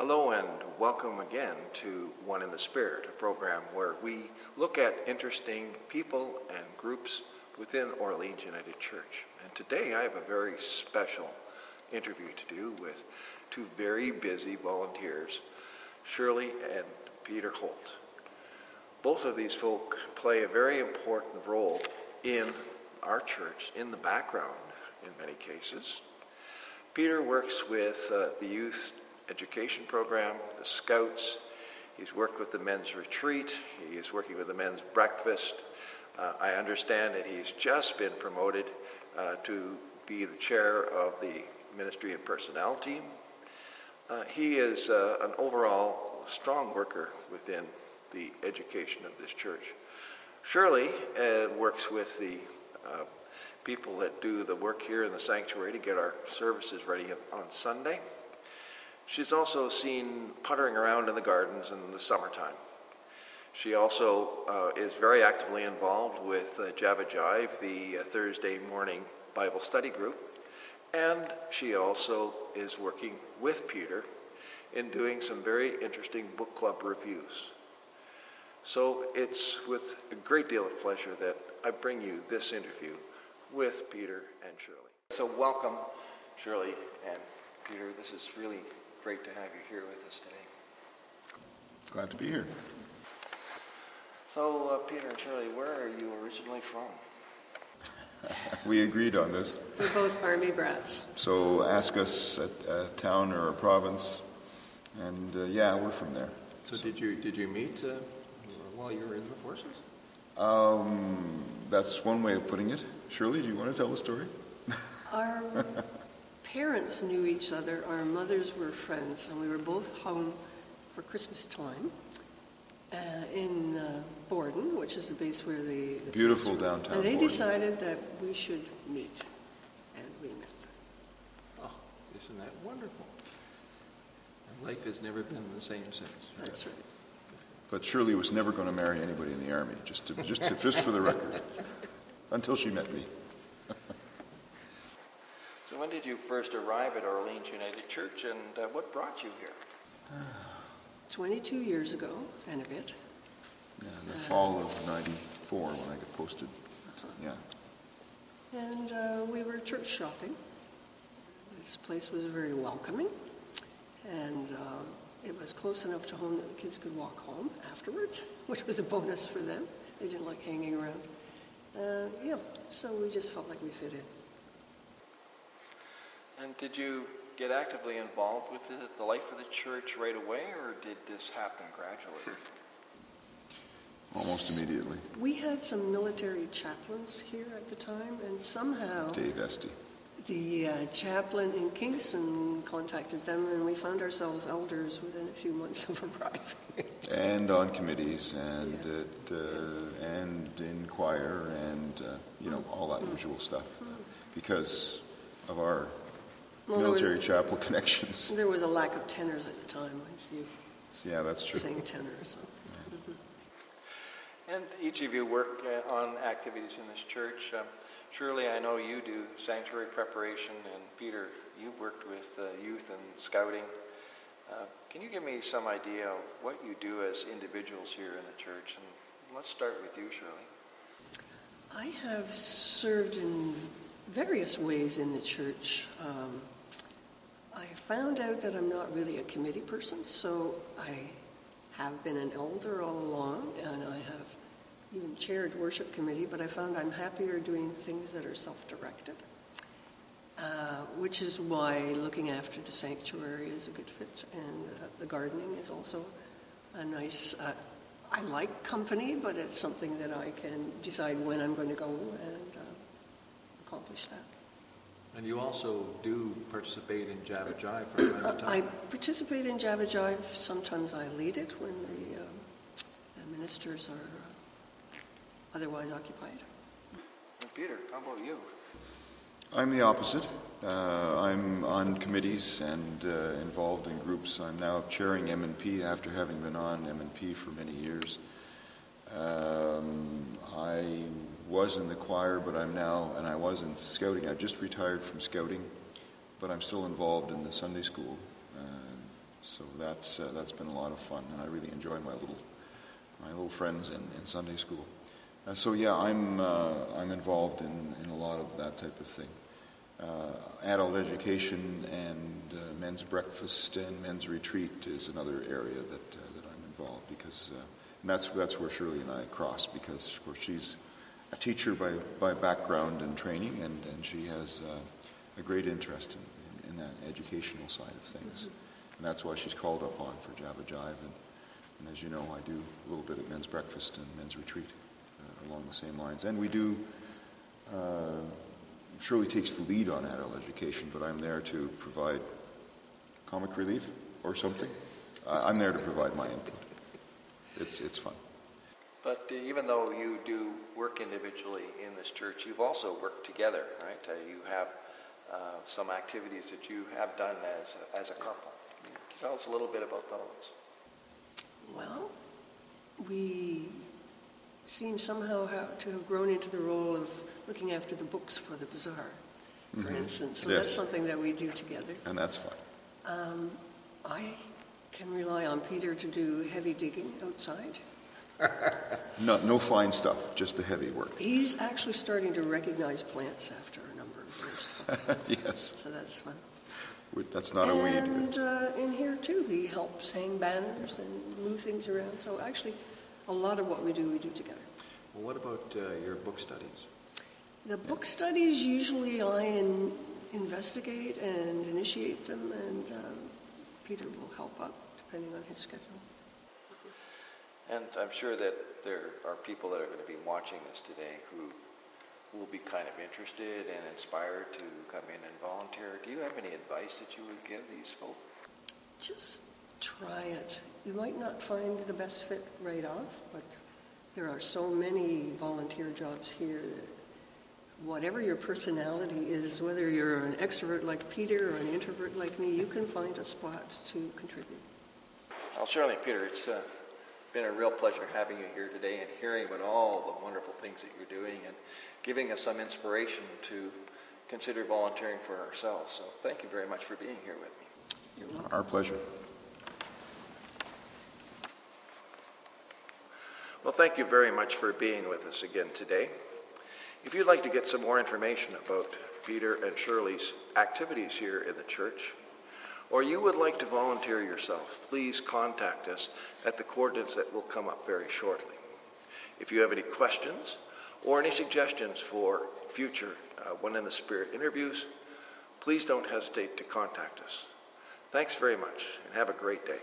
Hello and welcome again to One in the Spirit, a program where we look at interesting people and groups within Orleans United Church. And today I have a very special interview to do with two very busy volunteers, Shirley and Peter Holt. Both of these folk play a very important role in our church, in the background in many cases. Peter works with the youth education program, the Scouts. He's worked with the men's retreat. He is working with the men's breakfast. I understand that he's just been promoted to be the chair of the ministry and personnel team. He is an overall strong worker within the education of this church. Shirley works with the people that do the work here in the sanctuary to get our services ready on Sunday. She's also seen puttering around in the gardens in the summertime. She also is very actively involved with Java Jive, the Thursday morning Bible study group, and she also is working with Peter in doing some very interesting book club reviews. So it's with a great deal of pleasure that I bring you this interview with Peter and Shirley. So welcome, Shirley and Peter. This is really great to have you here with us today. Glad to be here. So, Peter and Shirley, where are you originally from? We agreed on this. We're both Army brats. So ask us a town or a province, and we're from there. So did you meet while you were in the forces? That's one way of putting it. Shirley, do you want to tell the story? Our parents knew each other. Our mothers were friends, and we were both home for Christmas time in Borden, which is the base where the beautiful downtown. And they Borden. decided that we should meet, and we met. Oh, isn't that wonderful? And life has never been the same since. That's right. But Shirley was never going to marry anybody in the Army, just for the record, until she met me. So when did you first arrive at Orleans United Church, and what brought you here? 22 years ago, and a bit. Yeah, in the fall of '94 when I got posted. Yeah. And we were church shopping. This place was very welcoming, and it was close enough to home that the kids could walk home afterwards, which was a bonus for them. They didn't like hanging around. So we just felt like we fit in. And did you get actively involved with the life of the church right away, or did this happen gradually? Almost immediately. We had some military chaplains here at the time, and somehow Dave Esty. The chaplain in Kingston contacted them, and we found ourselves elders within a few months of arriving. And on committees, and and in choir, and all that usual stuff, because of our military chapel connections. There was a lack of tenors at the time. Yeah, that's true. Sang tenors. And each of you work on activities in this church. Shirley, I know you do sanctuary preparation, and Peter, you worked with youth and scouting. Can you give me some idea of what you do as individuals here in the church? And let's start with you, Shirley. I have served in various ways in the church. I found out that I'm not really a committee person, so I have been an elder all along, and I have even chaired worship committee, but I found I'm happier doing things that are self-directed, which is why looking after the sanctuary is a good fit, and the gardening is also a nice, I like company, but it's something that I can decide when I'm going to go and accomplish that. And you also do participate in Java Jive from time to time? I participate in Java Jive. Sometimes I lead it when the ministers are otherwise occupied. And Peter, how about you? I'm the opposite. I'm on committees and involved in groups. I'm now chairing M&P after having been on M&P for many years. I was in the choir, but I'm now, and I was in scouting. I just retired from scouting, but I'm still involved in the Sunday school So that's been a lot of fun, and I really enjoy my little friends in Sunday school. So yeah, I'm involved in a lot of that type of thing. Adult education and men's breakfast and men's retreat is another area that I'm involved, because and that's where Shirley and I cross, because of course she's a teacher by background and training, and she has a great interest in that educational side of things. And that's why she's called upon for Java Jive. And as you know, I do a little bit at men's breakfast and men's retreat along the same lines. And we do, Shirley takes the lead on adult education, but I'm there to provide comic relief or something. I'm there to provide my input. It's fun. But even though you do work individually in this church, you've also worked together, right? You have some activities that you have done as a couple. Can you tell us a little bit about those? Well, We seem somehow to have grown into the role of looking after the books for the bazaar, for instance. So Yes. that's something that we do together. And that's fun. I can rely on Peter to do heavy digging outside. No fine stuff, just the heavy work. He's actually starting to recognize plants after a number of years. Yes, So that's fun. that's not a weed. And in here too, he helps hang banners and move things around. So actually, a lot of what we do together. Well, what about your book studies? The book studies, usually I investigate and initiate them, and Peter will help out depending on his schedule. And I'm sure that there are people that are going to be watching this today who will be kind of interested and inspired to come in and volunteer. Do you have any advice that you would give these folks? Just try it. You might not find the best fit right off, but there are so many volunteer jobs here that whatever your personality is, whether you're an extrovert like Peter or an introvert like me, you can find a spot to contribute. Well, Shirley and Peter, it's been a real pleasure having you here today and hearing about all the wonderful things that you're doing and giving us some inspiration to consider volunteering for ourselves. So thank you very much for being here with me. You're welcome. Our pleasure. Well, thank you very much for being with us again today. If you'd like to get some more information about Peter and Shirley's activities here in the church, or you would like to volunteer yourself, please contact us at the coordinates that will come up very shortly. If you have any questions or any suggestions for future One in the Spirit interviews, please don't hesitate to contact us. Thanks very much, and have a great day.